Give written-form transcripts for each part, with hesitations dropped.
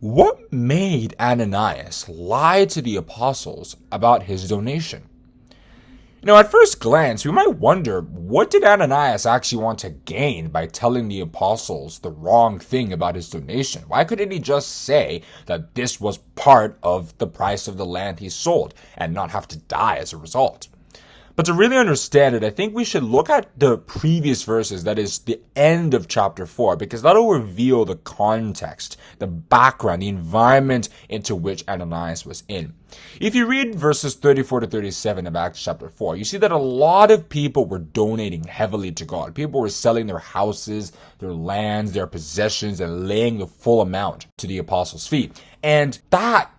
What made Ananias lie to the apostles about his donation? At first glance, we might wonder, what did Ananias actually want to gain by telling the apostles the wrong thing about his donation? Why couldn't he just say that this was part of the price of the land he sold and not have to die as a result? But to really understand it, I think we should look at the previous verses, that is the end of chapter 4, because that'll reveal the context, the background, the environment into which Ananias was in. If you read verses 34 to 37 of Acts chapter 4, you see that a lot of people were donating heavily to God. People were selling their houses, their lands, their possessions, and laying the full amount to the apostles' feet. And that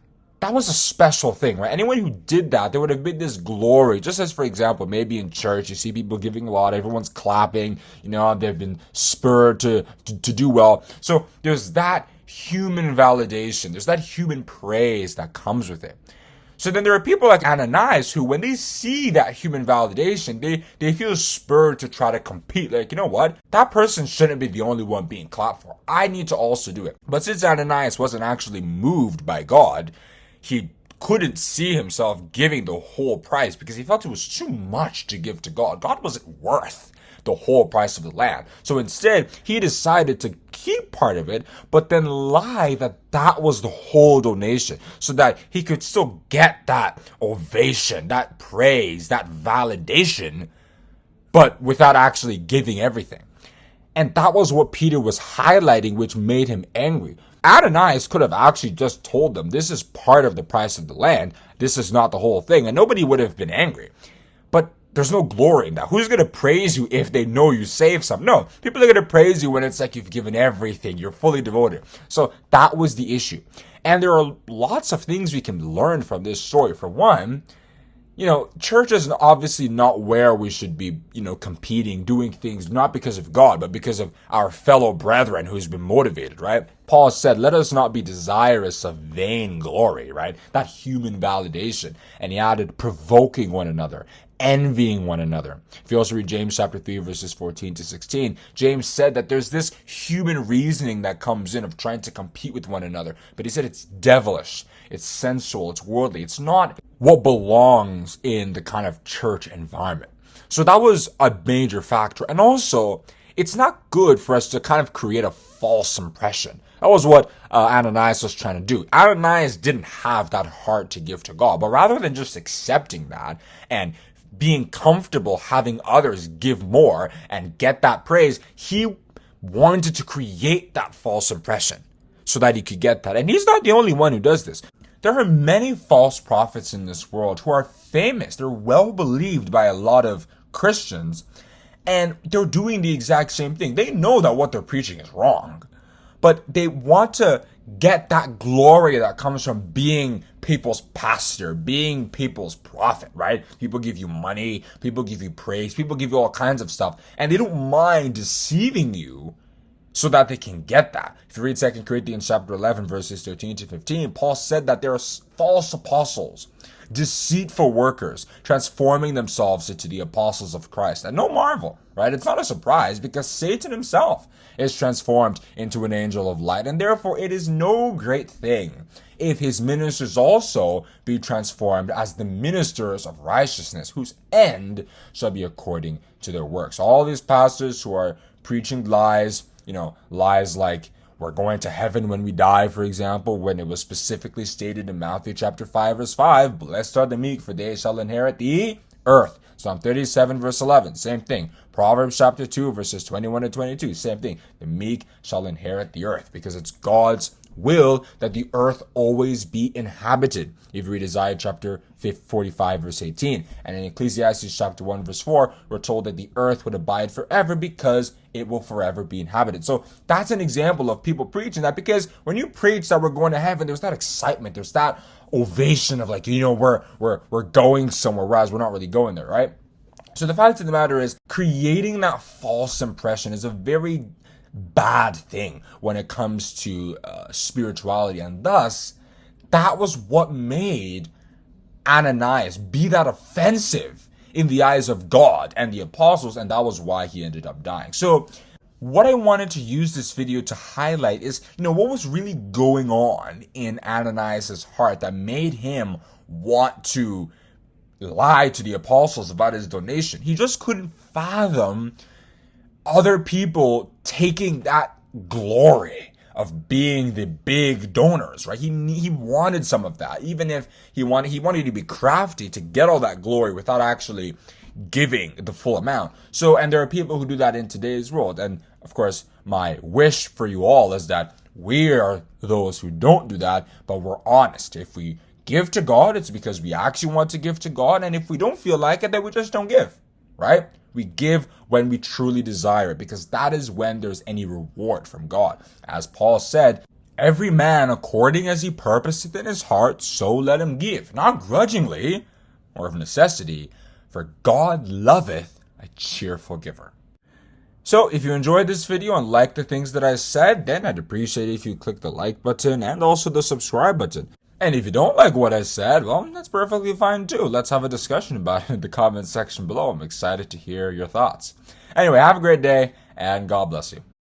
was a special thing, right? Anyone who did that, there would have been this glory. Just as, for example, maybe in church, you see people giving a lot, everyone's clapping, they've been spurred to do well. So there's that human validation. There's that human praise that comes with it. So then there are people like Ananias who, when they see that human validation, they feel spurred to try to compete. Like, you know what? That person shouldn't be the only one being clapped for. I need to also do it. But since Ananias wasn't actually moved by God, he couldn't see himself giving the whole price because he felt it was too much to give to God. God wasn't worth the whole price of the land. So instead, he decided to keep part of it, but then lie that was the whole donation so that he could still get that ovation, that praise, that validation, but without actually giving everything. And that was what Peter was highlighting, which made him angry. Ananias could have actually just told them, this is part of the price of the land. This is not the whole thing. And nobody would have been angry. But there's no glory in that. Who's going to praise you if they know you saved some? No, people are going to praise you when it's like you've given everything. You're fully devoted. So that was the issue. And there are lots of things we can learn from this story. For one, church is obviously not where we should be, competing, doing things, not because of God, but because of our fellow brethren who's been motivated, right? Paul said, let us not be desirous of vain glory, right? That human validation. And he added, provoking one another, envying one another. If you also read James chapter 3, verses 14 to 16, James said that there's this human reasoning that comes in of trying to compete with one another. But he said it's devilish, it's sensual, it's worldly. It's not what belongs in the kind of church environment. So that was a major factor. And also, it's not good for us to kind of create a false impression. That was what Ananias was trying to do. Ananias didn't have that heart to give to God, but rather than just accepting that and being comfortable having others give more and get that praise, he wanted to create that false impression so that he could get that. And he's not the only one who does this. There are many false prophets in this world who are famous. They're well believed by a lot of Christians, and they're doing the exact same thing. They know that what they're preaching is wrong, but they want to get that glory that comes from being people's pastor, being people's prophet, right? People give you money, people give you praise, people give you all kinds of stuff, and they don't mind deceiving you so that they can get that. If you read 2 Corinthians chapter 11, verses 13 to 15, Paul said that there are false apostles, deceitful workers, transforming themselves into the apostles of Christ. And no marvel, right? It's not a surprise because Satan himself is transformed into an angel of light. And therefore, it is no great thing if his ministers also be transformed as the ministers of righteousness, whose end shall be according to their works. All these pastors who are preaching lies, lies like we're going to heaven when we die, for example, when it was specifically stated in Matthew chapter 5, verse 5, blessed are the meek, for they shall inherit the earth. Psalm 37, verse 11, same thing. Proverbs chapter 2, verses 21 to 22, same thing. The meek shall inherit the earth, because it's God's will that the earth always be inhabited. If you read Isaiah chapter 45, verse 18, and in Ecclesiastes chapter 1, verse 4, we're told that the earth would abide forever because it will forever be inhabited. So that's an example of people preaching that, because when you preach that we're going to heaven, there's that excitement, there's that ovation of like, we're going somewhere, whereas we're not really going there, right? So the fact of the matter is, creating that false impression is a very bad thing when it comes to spirituality, and thus that was what made Ananias be that offensive in the eyes of God and the apostles, and that was why he ended up dying. So what I wanted to use this video to highlight is, what was really going on in Ananias' heart that made him want to lie to the apostles about his donation. He just couldn't fathom other people taking that glory of being the big donors, right? He wanted some of that, even if he wanted to be crafty to get all that glory without actually giving the full amount. So, and there are people who do that in today's world. And of course, my wish for you all is that we are those who don't do that, but we're honest. If we give to God, it's because we actually want to give to God. And if we don't feel like it, then we just don't give, right? We give when we truly desire it, because that is when there's any reward from God. As Paul said, every man according as he purposeth in his heart, so let him give, not grudgingly or of necessity, for God loveth a cheerful giver. So if you enjoyed this video and liked the things that I said, then I'd appreciate it if you click the like button and also the subscribe button. And if you don't like what I said, well, that's perfectly fine too. Let's have a discussion about it in the comment section below. I'm excited to hear your thoughts. Anyway, have a great day, and God bless you.